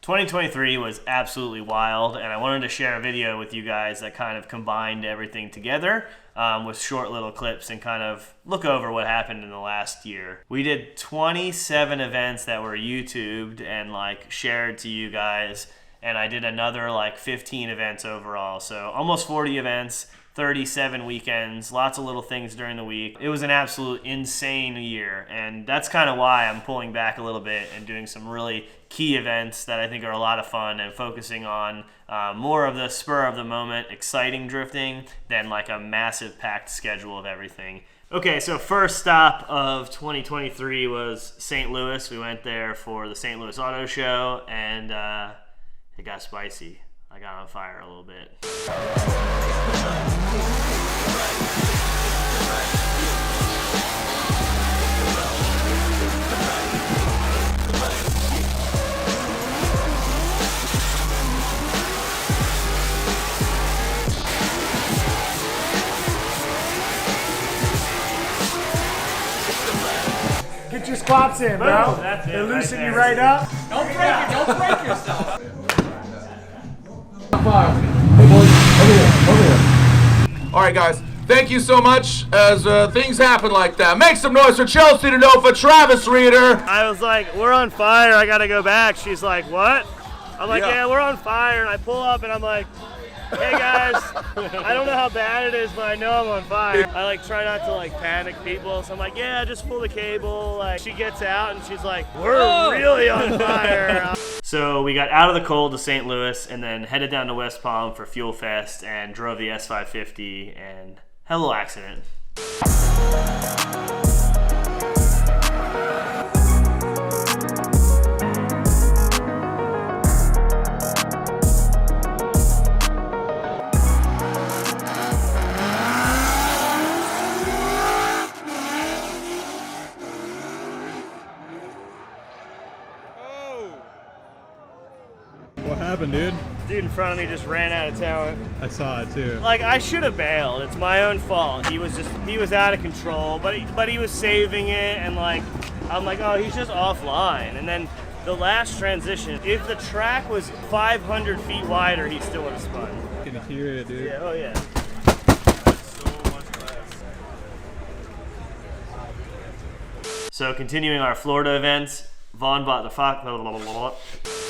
2023 was absolutely wild, and I wanted to share a video with you guys that kind of combined everything together with short little clips and kind of look over what happened in the last year. We did 27 events that were YouTubed and like shared to you guys, and I did another like 15 events overall, so almost 40 events, 37 weekends, lots of little things during the week. It was an absolute insane year, and that's kind of why I'm pulling back a little bit and doing some really key events that I think are a lot of fun and focusing on more of the spur of the moment, exciting drifting than like a massive packed schedule of everything. Okay, so first stop of 2023 was St. Louis. We went there for the St. Louis Auto Show, and it got spicy. I got on fire a little bit. Get your squats in, bro. That's it. They loosen you right up. Don't break it. Don't break yourself. Hey boys, over here. All right, guys. Thank you so much. As things happen like that, make some noise for Chelsea to know for Travis Reeder. I was like, we're on fire. I gotta go back. She's like, what? I'm like, yeah, we're on fire. And I pull up and I'm like, hey guys, I don't know how bad it is, but I know I'm on fire. I like try not to like panic people, so I'm like, yeah, just pull the cable. Like she gets out and she's like, we're really on fire. So we got out of the cold to St. Louis and then headed down to West Palm for Fuel Fest and drove the S550 and had a little accident. What happened, dude? Dude in front of me just ran out of talent. I saw it too. Like, I should have bailed. It's my own fault. He was out of control, but he was saving it, and like, I'm like, oh, he's just offline. And then the last transition, if the track was 500 feet wider, he still would have spun. I can hear it, dude. Yeah, oh yeah. So continuing our Florida events, Vaughn bought the Fox.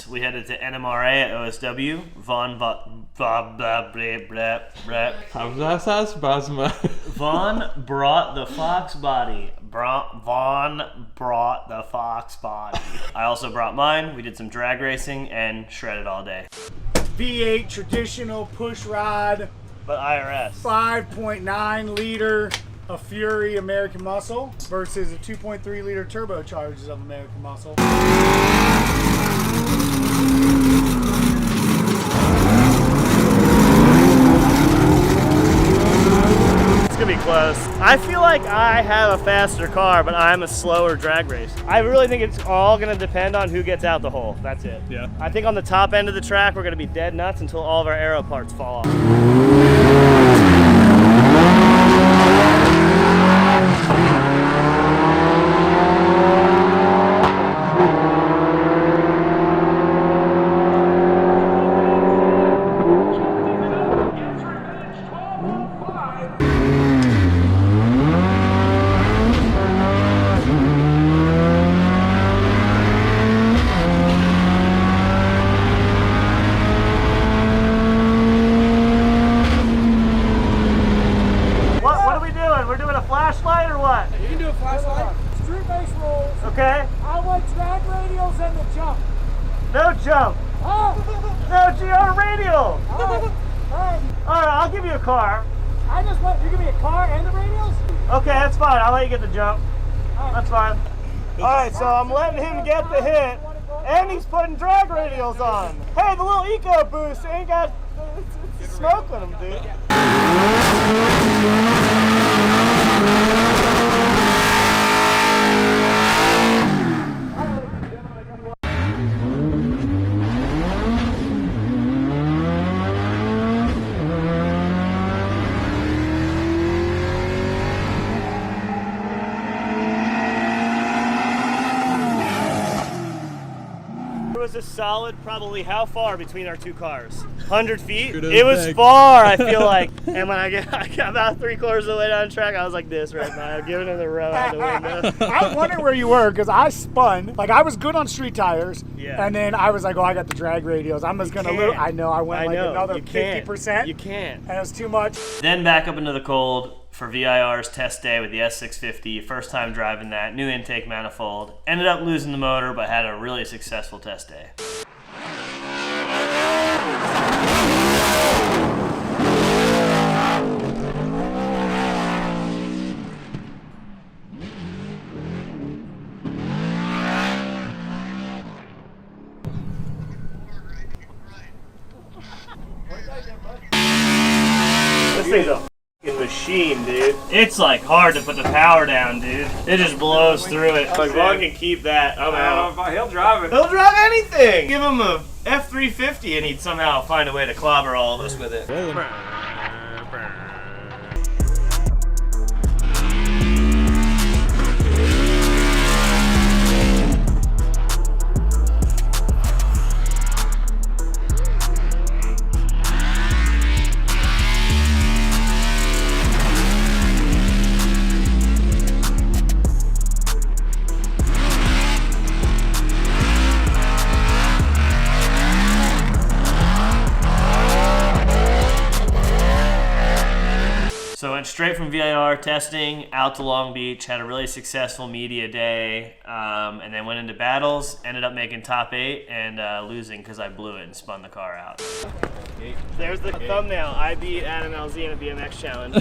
We headed to NMRA at OSW. Vaughn bought Vaughn brought the Fox body. Vaughn brought the Fox body. I also brought mine. We did some drag racing and shredded all day. V8 traditional push rod, But IRS. 5.9 liter of Fury American Muscle versus a 2.3 liter turbocharged of American Muscle. It's gonna be close. I feel like I have a faster car, but I'm a slower drag race. I really think it's all gonna depend on who gets out the hole. That's it. Yeah. I think on the top end of the track, we're gonna be dead nuts until all of our aero parts fall off. We're doing a flashlight or what? You can do a flashlight. Street race rules. Okay. I want drag radials and the jump. No jump. Oh! No GR radial. Alright. Alright, I'll give you a car. I just want you give me a car and the radials? Okay, that's fine. I'll let you get the jump. That's fine. Alright, so I'm letting him get the hit, and he's putting drag radials on. Hey, the little eco boost ain't got it's smoke on him, dude. There was a solid probably how far between our two cars? 100 feet? Good It was thing. far, I feel like. And when I got about 3/4 of the way down the track, I was like this right now, giving him the row out the window. I was wondering where you were because I spun. Like, I was good on street tires. Yeah. And then I was like, oh, I got the drag radials. I'm just going to lose. I know. I went like another 50%. You can't. And it was too much. Then back up into the cold for VIR's test day with the S650. First time driving that, new intake manifold. Ended up losing the motor, but had a really successful test day. This thing's a f***ing machine, dude. It's like hard to put the power down, dude. It just blows through it. Like, Vaughn can keep that. I'm out. He'll drive it. He'll drive anything. Give him a F350 and he'd somehow find a way to clobber all of us with it. So went straight from VIR testing out to Long Beach, had a really successful media day, and then went into battles, ended up making top 8 and losing because I blew it and spun the car out. There's the thumbnail. I beat Adam LZ in a BMX challenge.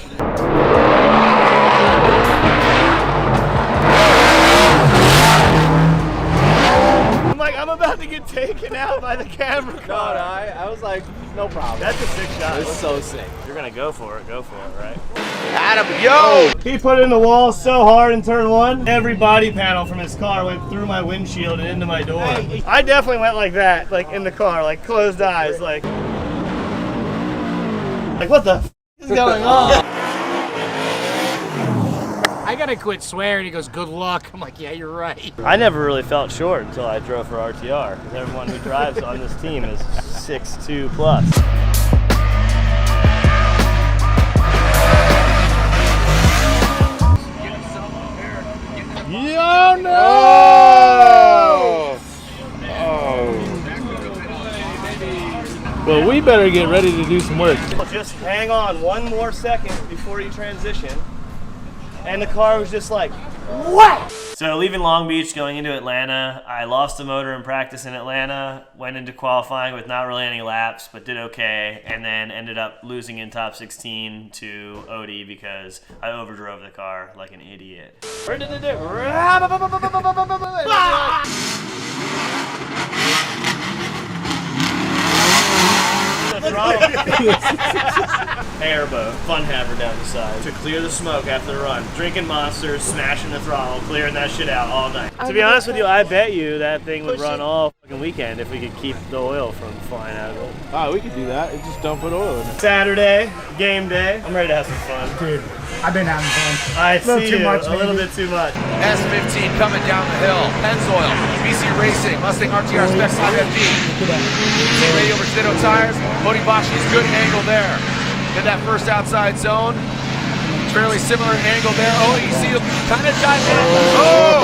I'm like, I'm about to get taken out by the camera car. I was like, no problem. That's a sick shot. It's so sick. You're gonna go for it, right? Adam, yo! He put it in the wall so hard in turn 1, every body panel from his car went through my windshield and into my door. I definitely went like that, like in the car, like closed eyes, like what the f is going on? I gotta quit swearing. He goes, good luck. I'm like, yeah, you're right. I never really felt short until I drove for RTR, because everyone who drives on this team is 6'2 plus. Yo, no! Well, we better get ready to do some work. Just hang on one more second before you transition. And the car was just like, what? So leaving Long Beach, going into Atlanta, I lost the motor in practice in Atlanta, went into qualifying with not really any laps, but did okay, and then ended up losing in top 16 to Odie because I overdrove the car like an idiot. Where did it do? Airboat, fun haver down the side to clear the smoke after the run. Drinking Monsters, smashing the throttle, clearing that shit out all night. To be honest with you, I bet you that thing would run all fucking weekend if we could keep the oil from flying out of it. Oh, we could do that. Just don't put oil in it. Saturday, game day. I'm ready to have some fun. Dude, I've been having fun. I little see too you, much, a little maybe. bit too much. S15 coming down the hill. Pennzoil, BC Racing, Mustang RTR Spec 5FD. Radio over Nitto Tires. Modibashi's good angle there. Did that first outside zone. Fairly similar angle there. Oh, you see him kind of dive in. Oh!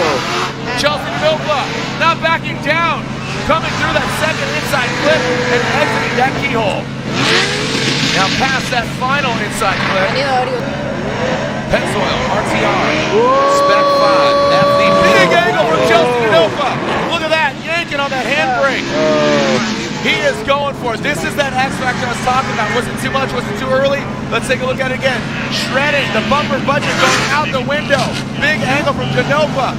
Chelsea Nova not backing down. Coming through that second inside clip and exiting that keyhole. Now past that final inside clip. Pennzoil, RTR, Spec 5, FD. Big angle from Chelsea Nova. Look at that, yanking on that handbrake. He is going for it. This is that X factor I was talking about. Was it too much? Was it too early? Let's take a look at it again. Shredding, the bumper budget going out the window. Big angle from Genova.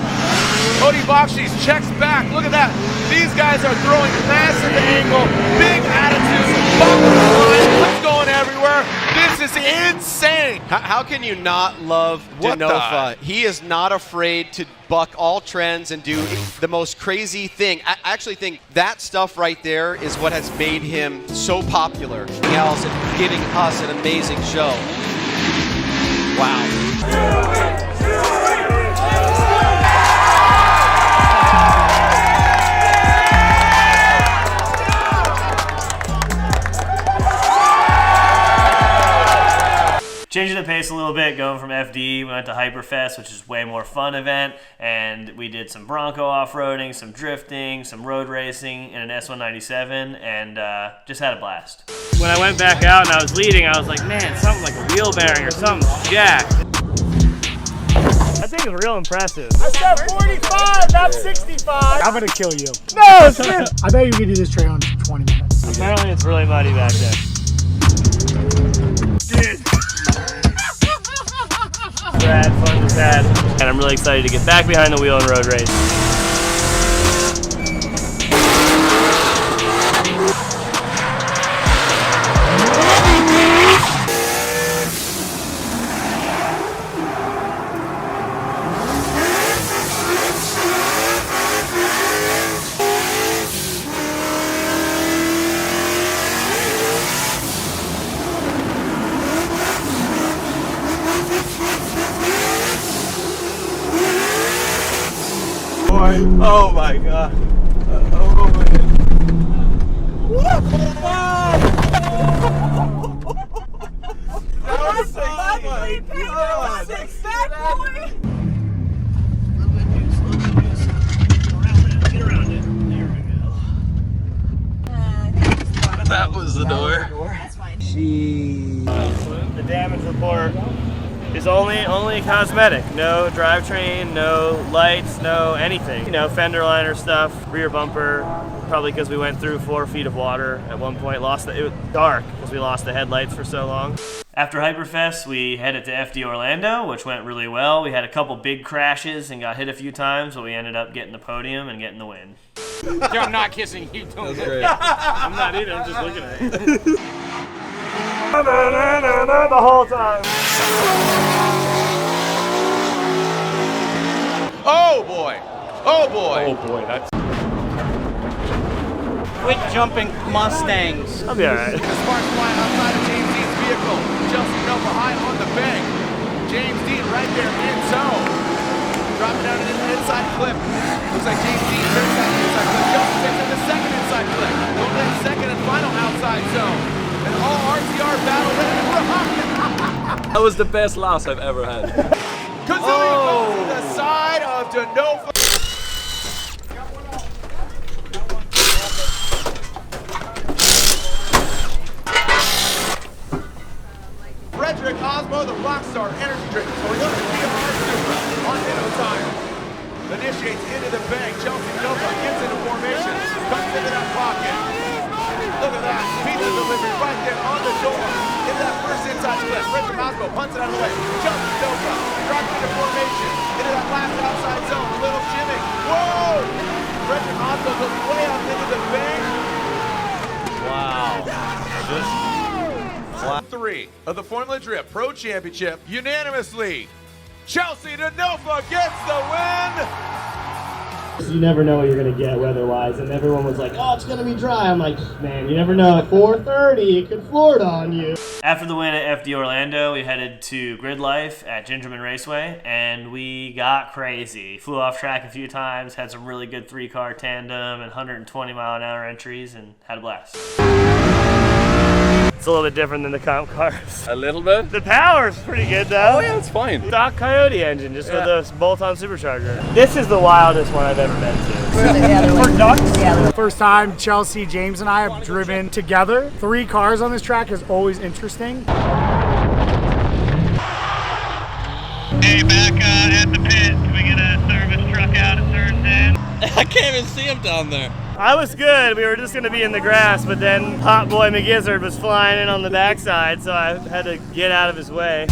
Cody Bakshi's checks back. Look at that. These guys are throwing massive angle, big attitudes, bumper flying, what's going everywhere. This is insane. How can you not love What Genova? He is not afraid to buck all trends and do the most crazy thing. I actually think that stuff right there is what has made him so popular. Else and giving us an amazing show. Wow. Changing the pace a little bit, going from FD, we went to Hyperfest, which is way more fun event, and we did some Bronco off-roading, some drifting, some road racing in an S197, and just had a blast. When I went back out and I was leading, I was like, man, something like a wheel bearing or something jacked. That thing is real impressive. I said 45, not 65. I'm gonna kill you. No, it's good. I bet you could do this trail in 20 minutes. Apparently it's really muddy back there. Dude. Rad, fun as that. And I'm really excited to get back behind the wheel and road race. Oh my god. That was the door. That's fine. The damage report is only cosmetic. No drivetrain, no lights, no anything. You know, fender liner stuff, rear bumper, probably because we went through 4 feet of water at one point. It was dark because we lost the headlights for so long. After Hyperfest, we headed to FD Orlando, which went really well. We had a couple big crashes and got hit a few times, but we ended up getting the podium and getting the win. I'm not kissing you. Don't That's great. I'm not either, I'm just looking at it. The whole time. Oh boy. Oh boy. Oh boy, that's Quick jumping Mustangs. I'll be alright. The sparks flying outside of James Dean's vehicle. Chelsea Nova high on the bank. James Dean right there in zone. Dropping down into the inside clip. Looks like James Dean turns that inside clip. Chelsea takes in the second inside clip. Going to that second and final outside zone. An all RCR battle ready to rock. that was the best loss I've ever had. Kazuya goes to the side of Denofa. Frederick Osmo, the Rockstar Energy Drink. Toyota PRR Supra on Nitto Tires. Initiates into the bank. Chelsea Nova gets into formation. Comes into that pocket. Look at that. Pizza delivery right there on the door. Into that first inside clip. Frederick Osmo punts it out of the way. Chelsea Nova drops into formation. Into that last outside zone. A little shimmy. Whoa! Frederick Osmo goes way up into the bank. Wow. Just 3 of the Formula Drift Pro Championship unanimously. Chelsea Nova gets the win. You never know what you're going to get weather-wise, and everyone was like, oh, it's going to be dry. I'm like, man, you never know. At 4:30, it could Florida on you. After the win at FD Orlando, we headed to Grid Life at Gingerman Raceway, and we got crazy. Flew off track a few times, had some really good 3-car tandem and 120-mile-an-hour entries, and had a blast. It's a little bit different than the comp cars. a little bit. The power's pretty good though. Oh yeah, it's fine. Stock Coyote engine, just with a bolt-on supercharger. This is the wildest one I've ever been to. For ducks? Yeah. First time Chelsea, James, and I have driven together. 3 cars on this track is always interesting. Hey, back at the pit, can we get a service truck out at turn 10? I can't even see him down there. I was good. We were just going to be in the grass, but then Hot Boy McGizzard was flying in on the backside, so I had to get out of his way.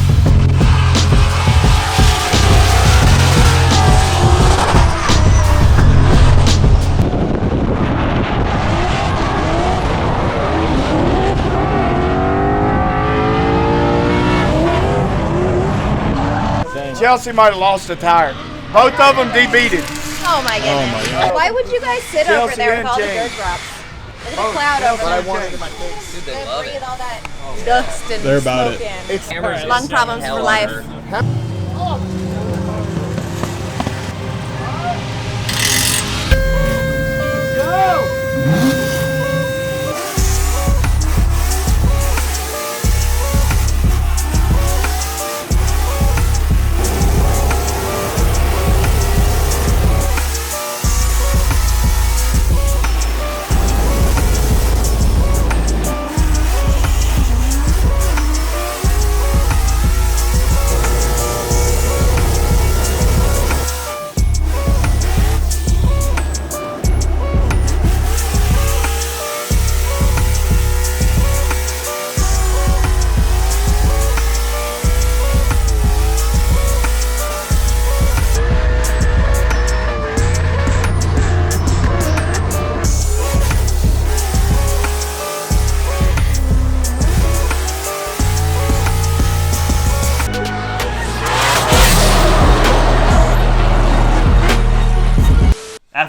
Chelsea might have lost a tire. Both of them DB'd. Oh my goodness. Why would you guys sit over there with all the dirt drops? Look at the cloud over there. Dude, they love Breathe it. all that dust and They're about smoke it. in. It's Lung problems for life.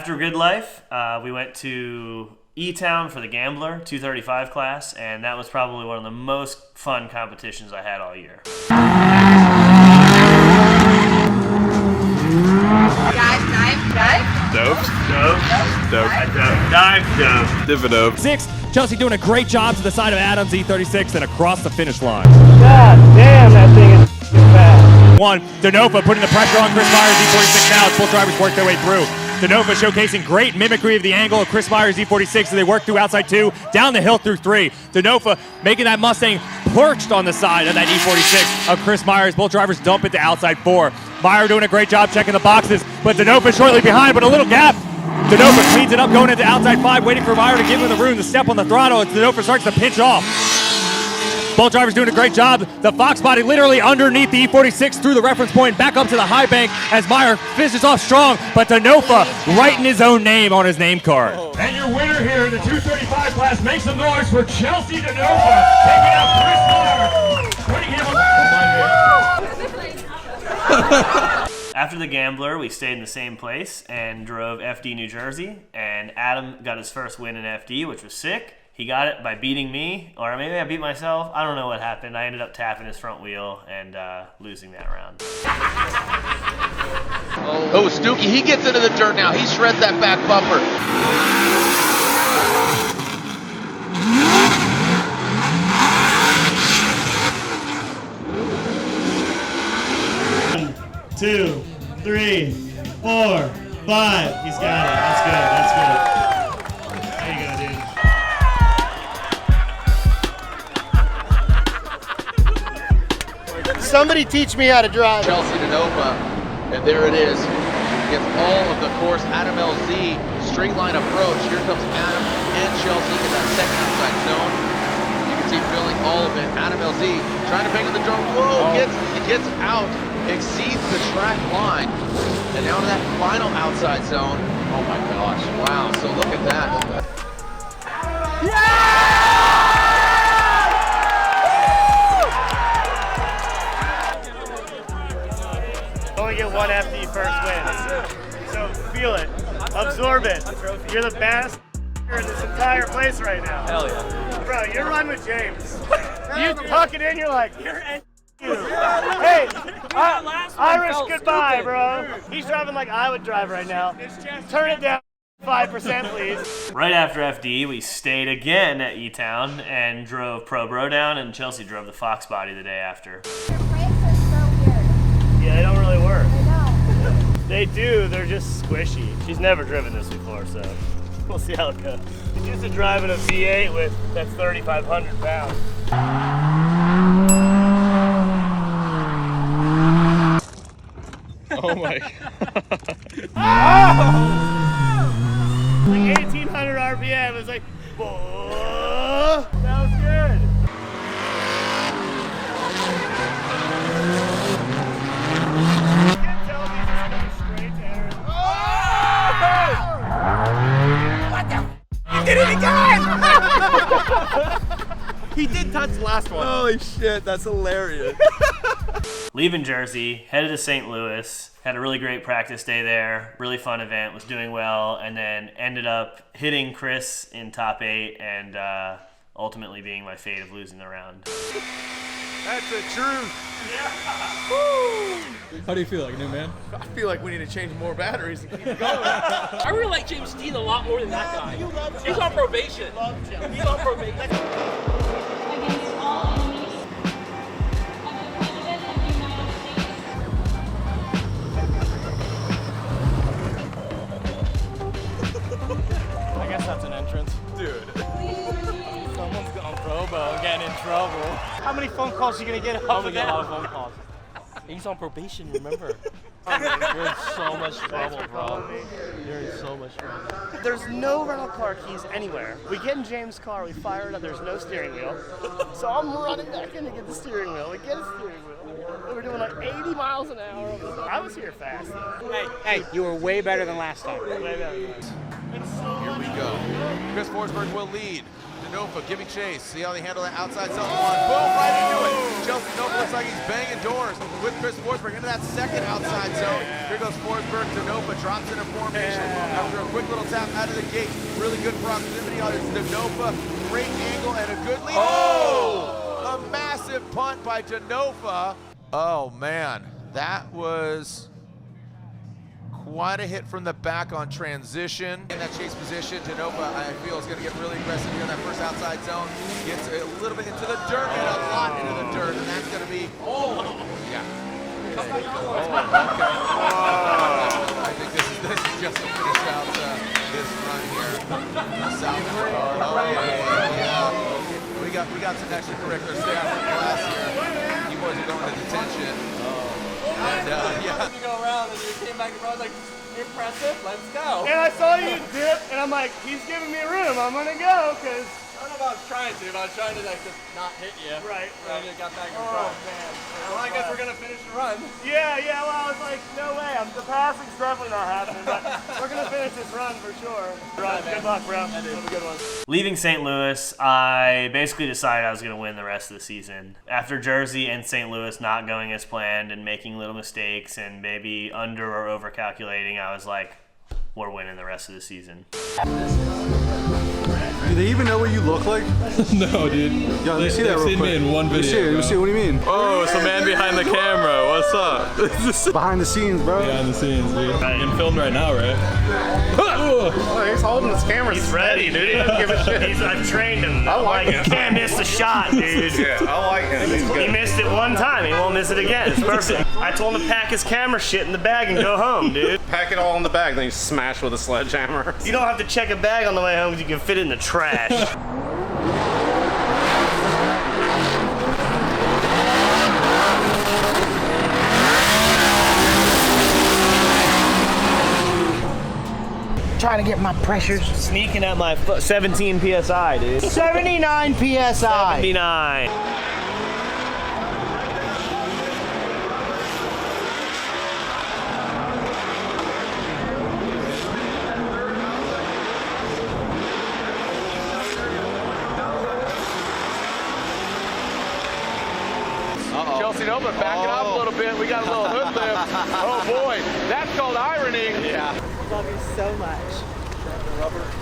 After Grid Life, we went to ETown for the Gambler 235 class, and that was probably one of the most fun competitions I had all year. Dive. 6, Chelsea doing a great job to the side of Adams, E36, and across the finish line. God damn, that thing is fast. 1, Denofa putting the pressure on Chris Myers, E46 now as both drivers work their way through. Denofa showcasing great mimicry of the angle of Chris Myers, E46, as they work through outside 2, down the hill through 3. Denofa making that Mustang perched on the side of that E46 of Chris Myers. Both drivers dump it to outside 4. Meyer doing a great job checking the boxes, but Denofa shortly behind, but a little gap. Denofa cleans it up going into outside 5, waiting for Meyer to give him the room to step on the throttle as Denofa starts to pinch off. Both drivers doing a great job. The Fox body literally underneath the E46 through the reference point, back up to the high bank as Meyer finishes off strong, but Denofa writing his own name on his name card. And your winner here in the 235 class, make some noise for Chelsea Denofa, taking out Chris Meyer, putting him on. After the Gambler, we stayed in the same place and drove FD New Jersey, and Adam got his first win in FD, which was sick. He got it by beating me, or maybe I beat myself. I don't know what happened. I ended up tapping his front wheel and losing that round. Oh, Stookie, he gets into the dirt now. He shreds that back bumper. 1, 2, 3, 4, 5. He's got it. That's good. That's good. There you go, dude. Somebody teach me how to drive. Chelsea Denofa, and there it is. Gets all of the course. Adam LZ, straight line approach. Here comes Adam and Chelsea in that second outside zone. You can see filling all of it. Adam LZ trying to bang on the drum. Whoa, gets out, exceeds the track line, and now to that final outside zone. Oh my gosh, wow, so look at that. Only get one FD first win. So feel it, absorb it. You're the best in this entire place right now. Hell yeah. Bro, you're running with James. You tuck it in, you're like, you're you. Hey, Irish goodbye, bro. He's driving like I would drive right now. Turn it down 5%, please. Right after FD, we stayed again at ETown and drove Pro Bro down, and Chelsea drove the Fox body the day after. Yeah, they don't really work. I know. They do, they're just squishy. She's never driven this before, so we'll see how it goes. She's used to driving a V8 with that's 3,500 pounds. Oh my God. Like 1,800 RPM, it's like, whoa. That was good. He did it again! He did touch the last one. Holy shit, that's hilarious. Leaving Jersey, headed to St. Louis, had a really great practice day there, really fun event, was doing well, and then ended up hitting Chris in top 8 and ultimately being my fate of losing the round. That's the truth. How do you feel like, new man? I feel like we need to change more batteries and keep going. I really like James Dean a lot more than that guy. He's on probation. He's on probation. Against all enemies of the President of the United States. I guess that's an entrance. Dude. Someone's on Probo getting in trouble. How many phone calls are you gonna get off of that? A lot of phone calls. He's on probation, remember? You're in so much trouble, bro. You're in so much trouble. There's no rental car keys anywhere. We get in James' car, we fire it up, there's no steering wheel. So I'm running back in to get the steering wheel. We get a steering wheel. We were doing like 80 miles an hour. I was here fast. Hey, you were way better than last time. Way better. Here we go. Chris Forsberg will lead. Denofa giving chase. See how they handle that outside zone one. Boom, right into it. Chelsea Denofa looks like he's banging doors with Chris Forsberg into that second outside zone. Here goes Forsberg. Denofa drops into formation after a quick little tap out of the gate. Really good proximity on his Denofa. Great angle and a good lead. Oh! A massive punt by Denofa. Oh, man. That was quite a hit from the back on transition. In that chase position, Denofa, I feel, is going to get really aggressive here in that first outside zone. Gets a little bit into the dirt and a lot into the dirt, and that's going to be, yeah. Okay. I think this is just to finish out this run here. South of the car. We got some extracurricular staff in class here. You boys are going to detention. And yeah. You go around and you came back and I was like, impressive, let's go. And I saw you dip, and I'm like, he's giving me room. I'm gonna go, because I don't know if I was trying to, but I was trying to like just not hit you. Right. And you got back in Oh, front. man. Well, I guess we're gonna finish the run. Yeah, well, I was like, no way. The passing's definitely not happening, but we're gonna finish this run for sure. Right, good luck, bro. Have a good one. Leaving St. Louis, I basically decided I was going to win the rest of the season. After Jersey and St. Louis not going as planned and making little mistakes and maybe under or over calculating, I was like, we're winning the rest of the season. Do they even know what you look like? No, dude. Yo, let me see that real quick. They've seen me in one video. Let me see. What do you mean? Oh, it's the man behind the camera. What's up? Behind the scenes, bro. Behind the scenes, dude. Getting filmed right now, right? Oh, he's holding his camera. He's ready, dude. He doesn't give a shit. I've trained him. I like him. Can't miss the shot, dude. Yeah, I like him. He missed it one time. He won't miss it again. It's perfect. I told him to pack his camera shit in the bag and go home, dude. Pack it all in the bag, then you smash with a sledgehammer. You don't have to check a bag on the way home because you can fit it in the trash. Trying to get my pressures. Sneaking at my 17 PSI, dude. 79 PSI. 79. Chelsea Nova backing up a little bit. We got a little hood lift. Oh boy, that's called ironing. Yeah. Love you so much.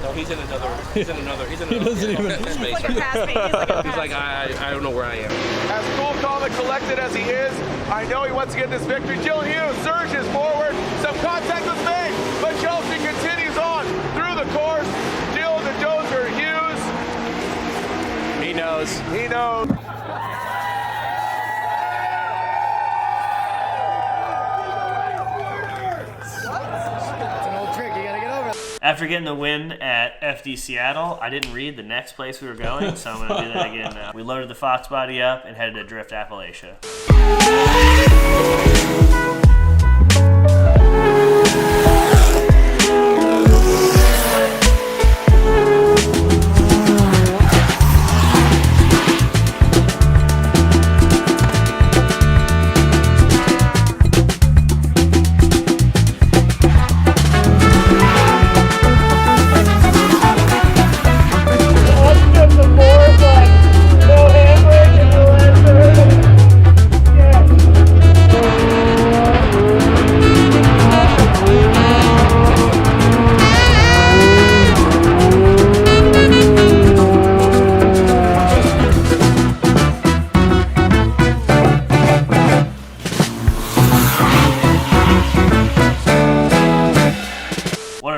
No, he's in another He doesn't even. space. He's like, I don't know where I am. As cool, calm, and collected as he is, I know he wants to get this victory. Dylan Hughes surges forward. Some contact was made, but Chelsea continues on through the course. Dylan the Dozer Hughes. He knows. He knows. After getting the win at FD Seattle, I didn't read the next place we were going, so I'm going to do that again now. We loaded the Fox body up and headed to Drift Appalachia.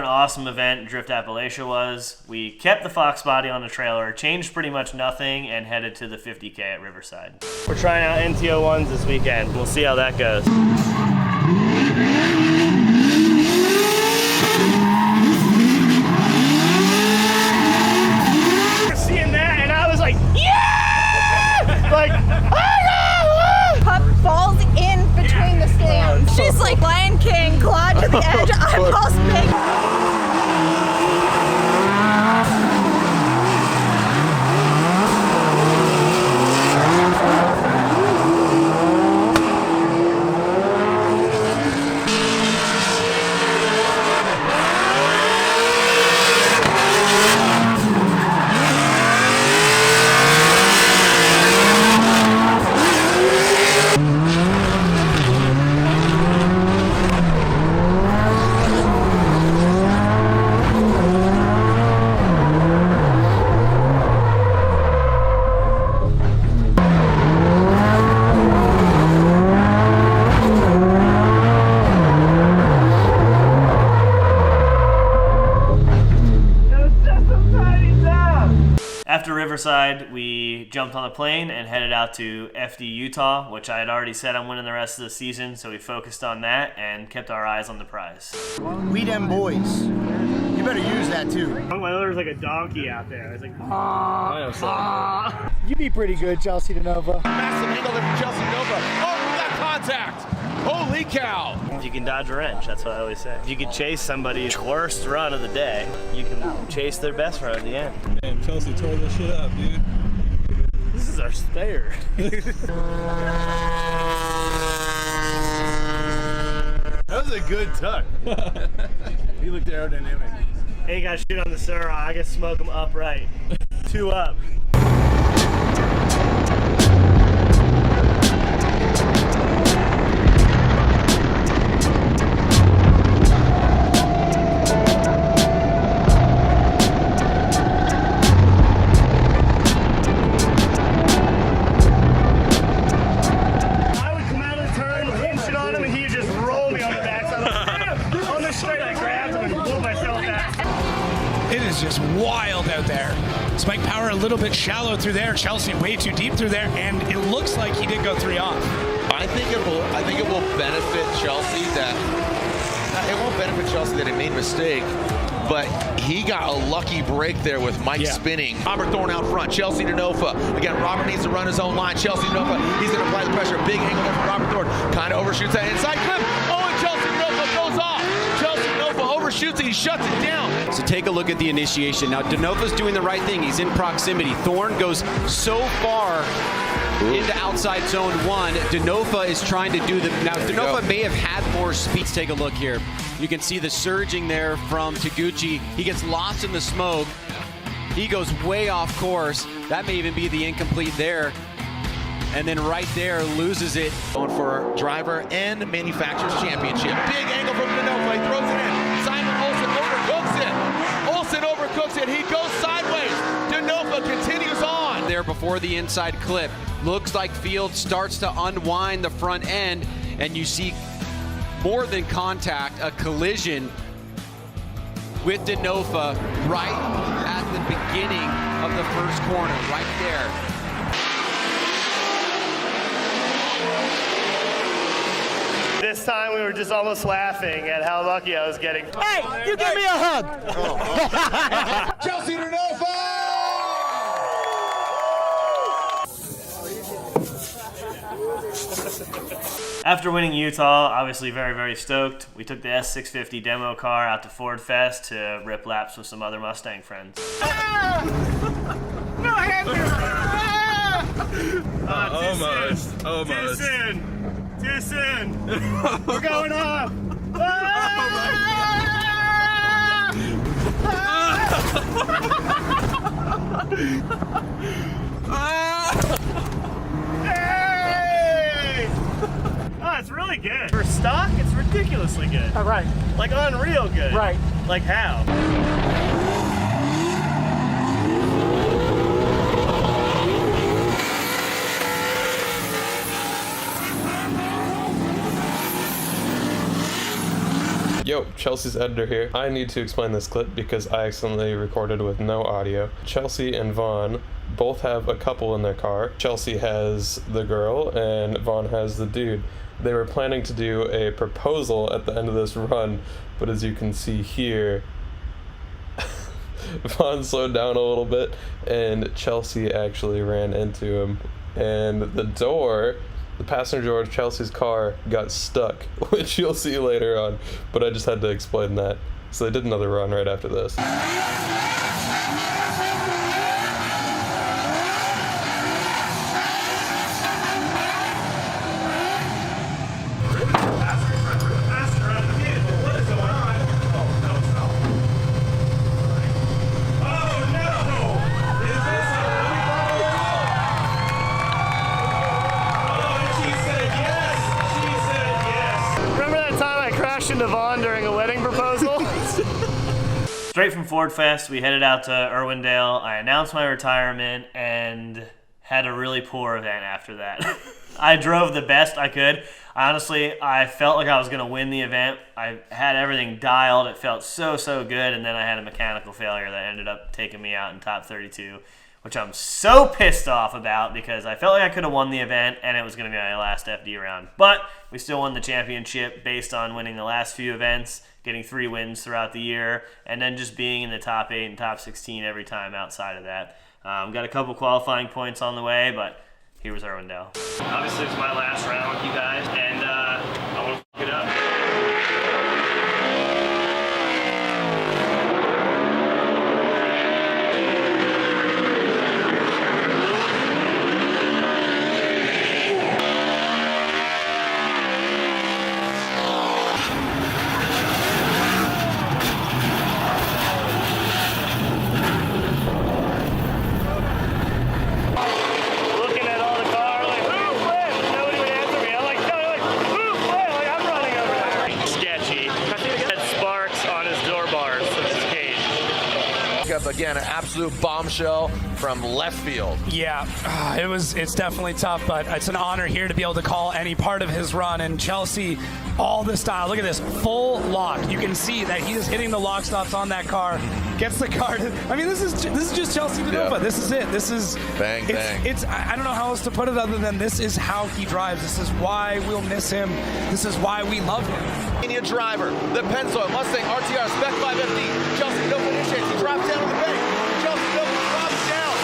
Awesome event Drift Appalachia was. We kept the Fox body on the trailer, changed pretty much nothing, and headed to the 50K at Riverside. We're trying out NTO1s this weekend. We'll see how that goes. Seeing that, and I was like, yeah! Like, Pup falls in between the stands. She's like Lion King, clawed to the edge, eyeballs big. After Riverside, we jumped on a plane and headed out to FD Utah, which I had already said I'm winning the rest of the season, so we focused on that and kept our eyes on the prize. We them boys. You better use that too. There's like a donkey out there. It's like, You'd be pretty good, Chelsea DeNova. Massive angle there from Chelsea DeNova. Oh, we got contact. Holy cow. you can dodge a wrench, that's what I always say. If you can chase somebody's worst run of the day, you can chase their best run at the end. Man, Chelsea tore this shit up, dude. This is our spare. That was a good tuck. He looked aerodynamic. Ain't got shit on the Syrah. I can smoke them upright. 2 up. Just wild out there. Spike Power a little bit shallow through there. Chelsea way too deep through there, and it looks like he did go 3 off. I think it will benefit Chelsea that it won't benefit Chelsea that he made a mistake, but he got a lucky break there with Mike spinning. Robert Thorne out front. Chelsea DeNova. Again, Robert needs to run his own line. Chelsea DeNova. He's going to apply the pressure. Big angle there from Robert Thorne. Kind of overshoots that inside clip. Oh, and Chelsea DeNova goes off. Chelsea DeNova overshoots it. He shuts it down. So take a look at the initiation. Now, DeNova's doing the right thing. He's in proximity. Thorne goes so far into outside zone 1. DeNova is trying to do the... Now, DeNova may have had more speed. Let's take a look here. You can see the surging there from Taguchi. He gets lost in the smoke. He goes way off course. That may even be the incomplete there. And then right there, loses it. Going for driver and manufacturer's championship. Big angle from DeNova. He throws it in. Simon Olsen overcooks it. Olsen overcooks it. He goes sideways. DeNova continues on. There before the inside clip. Looks like Field starts to unwind the front end, and you see more than contact, a collision with DeNova right at the beginning of the first corner, right there. This time we were just almost laughing at how lucky I was getting. Hey, you give me a hug. Chelsea DeNova! After winning Utah, obviously very, very stoked. We took the S650 demo car out to Ford Fest to rip laps with some other Mustang friends. No hamster. Almost. Too soon. Too soon. We're going off. Hey! Oh, it's really good. For stock, it's ridiculously good. All right. Like unreal good. Right. Like how? Yo, Chelsea's editor here. I need to explain this clip because I accidentally recorded with no audio. Chelsea and Vaughn both have a couple in their car. Chelsea has the girl and Vaughn has the dude. They were planning to do a proposal at the end of this run, but as you can see here, Vaughn slowed down a little bit and Chelsea actually ran into him. And the door, the passenger door of Chelsea's car got stuck, which you'll see later on, but I just had to explain that. So they did another run right after this. Into Vaughn during a wedding proposal. Straight from Ford Fest, we headed out to Irwindale. I announced my retirement and had a really poor event after that. I drove the best I could. Honestly, I felt like I was going to win the event. I had everything dialed. It felt so good, and then I had a mechanical failure that ended up taking me out in top 32. which I'm so pissed off about because I felt like I could have won the event and it was going to be my last FD round. But we still won the championship based on winning the last few events, getting 3 wins throughout the year, and then just being in the top 8 and top 16 every time outside of that. Got a couple qualifying points on the way, but here was Irwindale. Obviously, it's my last round with you guys, and I want to fuck it up. Again, an absolute bombshell from left field. Yeah, it's definitely tough, but it's an honor here to be able to call any part of his run. And Chelsea, all the style. Look at this, full lock. You can see that he is hitting the lock stops on that car. Gets the car to, I mean, this is just Chelsea DeNova. This is it. This is bang. I don't know how else to put it other than this is how he drives. This is why we'll miss him. This is why we love him. Driver, the Pennzoil Mustang RTR Spec 550. Chelsea DeNova initiates. He drops down on the bank. Chelsea DeNova drops down.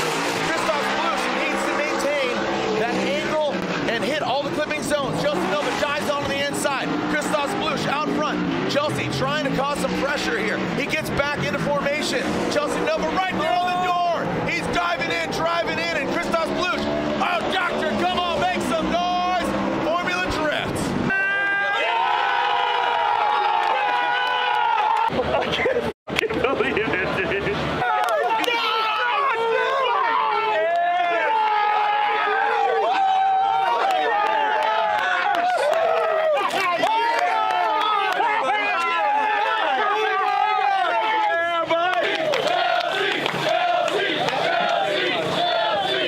Christoph Blues needs to maintain that angle and hit all the clipping zones. Chelsea DeNova dives on the inside. Christoph Blues out front. Chelsea trying to cause some pressure here. He gets back into formation. Chelsea DeNova right there on the door. He's driving in, and Christoph Blues. Oh, doctor, come on, make some noise. Formula Drift. I can't fucking believe it, dude.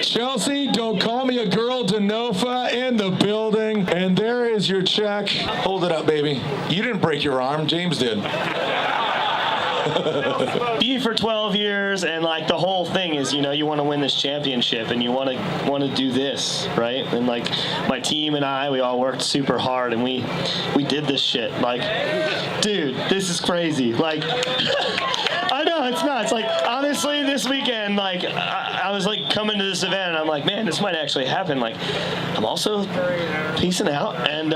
Chelsea, don't call me a girl. DeNova in the building. And there is your check. Hold it up, baby. You didn't break your arm. James did. Be for 12 years, and like the whole thing is, you know, you want to win this championship, and you want to do this, right? And like my team and I, we all worked super hard, and we did this shit. Like, dude, this is crazy. Like, I know it's nuts. Like, honestly, this weekend, like I was like coming to this event, and I'm like, man, this might actually happen. Like, I'm also peacing out, and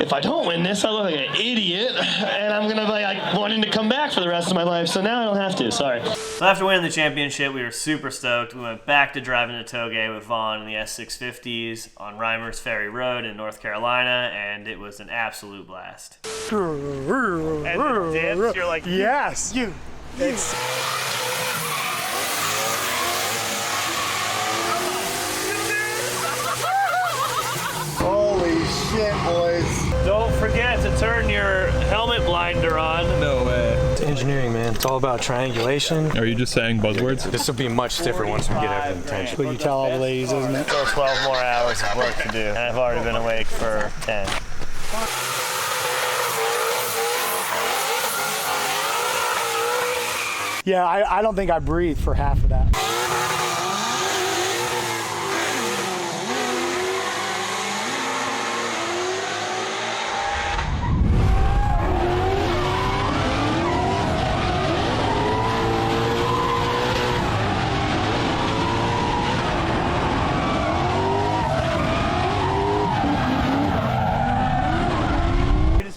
if I don't win this, I look like an idiot, and I'm gonna be like wanting to come back for the rest of my life. So now I don't have to. Sorry. So after winning the championship, we were super stoked. We went back to driving the Toga with Vaughn in the S650s on Reimers Ferry Road in North Carolina, and it was an absolute blast. And the dips, you're like, yes, you. It's. Holy shit, boys. Don't forget to turn your helmet blinder on. No way. It's engineering, man. It's all about triangulation. Are you just saying buzzwords? This will be much different once we get everything attention. What you tell all the ladies, isn't it? Still 12 more hours of work to do, and I've already been awake for 10. Yeah, I don't think I breathed for half of that.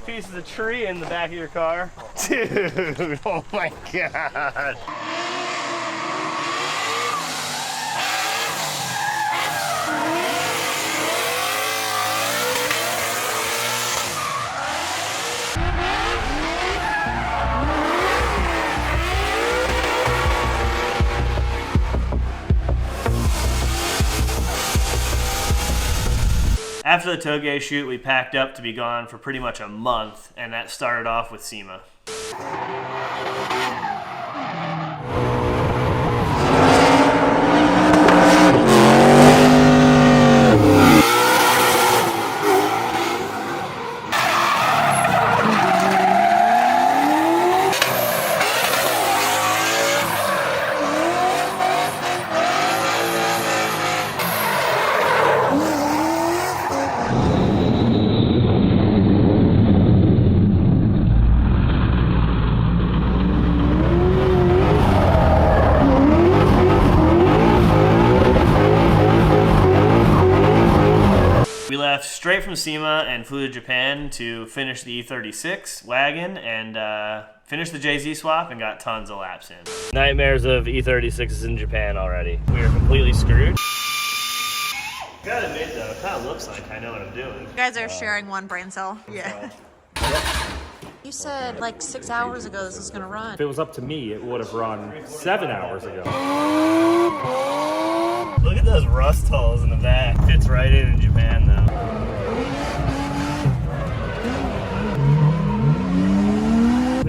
Piece of the tree in the back of your car. Dude, oh my God. After the Toga shoot, we packed up to be gone for pretty much a month, and that started off with SEMA. straight from SEMA and flew to Japan to finish the E36 wagon and finished the JZ swap and got tons of laps in. Nightmares of E36s in Japan already. We are completely screwed. Gotta admit though, it kind of looks like I know what I'm doing. You guys are sharing one brain cell. Yeah. You said like 6 hours ago this was gonna run. If it was up to me, it would have run 7 hours ago. Look at those rust holes in the back. Fits right in Japan though.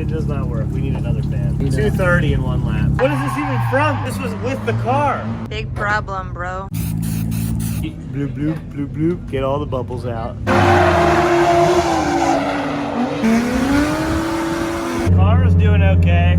It does not work. We need another fan. 230 in one lap. What is this even from? This was with the car. Big problem, bro. Bloop, bloop, bloop, bloop. Get all the bubbles out. The car is doing okay.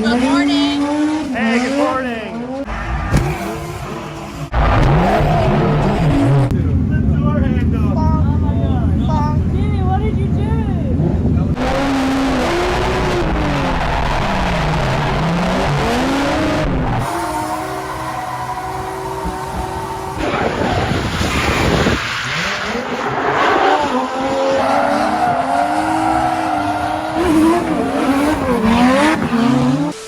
Good morning. Hey, good morning. Jimmy, what did you do?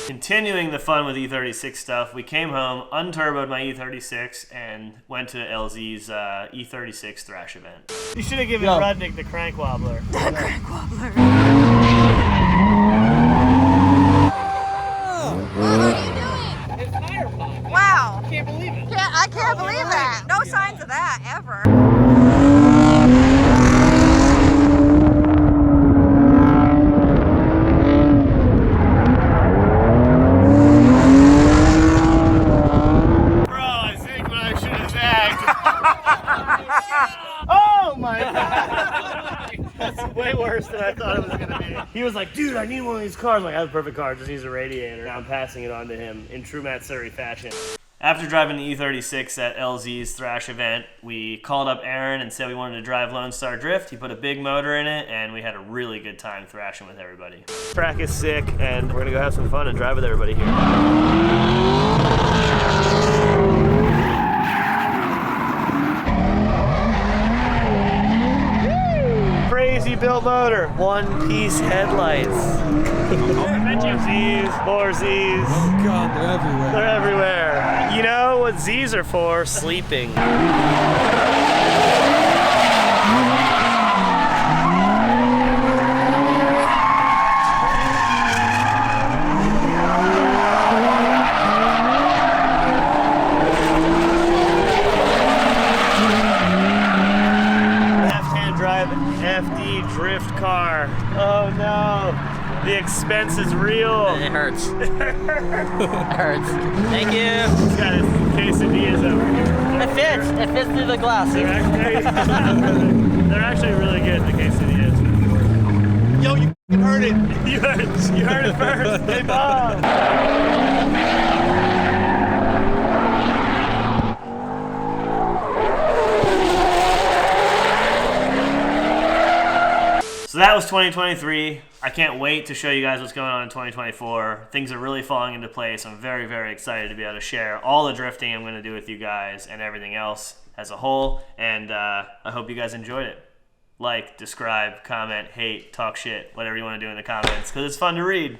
Continuing the fun with E36 stuff, we came home, unturboed my E36, and went to LZ's E36 thrash event. You should have given Rudnick the crank wobbler. The crank wobbler. What are you doing? It's Firepot. Wow. I can't believe it. I can't believe that. No signs of that ever. Oh my god! That's way worse than I thought it was gonna be. He was like, dude, I need one of these cars. I'm like, I have the perfect car, just needs a radiator. Now I'm passing it on to him in true Matsuri fashion. After driving the E36 at LZ's thrash event, we called up Aaron and said we wanted to drive Lone Star Drift. He put a big motor in it, and we had a really good time thrashing with everybody. Track is sick, and we're gonna go have some fun and drive with everybody here. Crazy built motor, one-piece headlights. Z's, more Z's. Oh God, they're everywhere. They're everywhere. You know what Z's are for? Sleeping. Left-hand drive FD drift car. Oh no. The expense is real. It hurts. It hurts. Thank you. He's got his quesadillas over here. It fits. It fits through the glass. They're actually really good, the quesadillas. Yo, you heard it. You heard it first. They bomb. So that was 2023. I can't wait to show you guys what's going on in 2024. Things are really falling into place. I'm very, very excited to be able to share all the drifting I'm going to do with you guys and everything else as a whole. And I hope you guys enjoyed it. Like, describe, comment, hate, talk shit, whatever you want to do in the comments, because it's fun to read.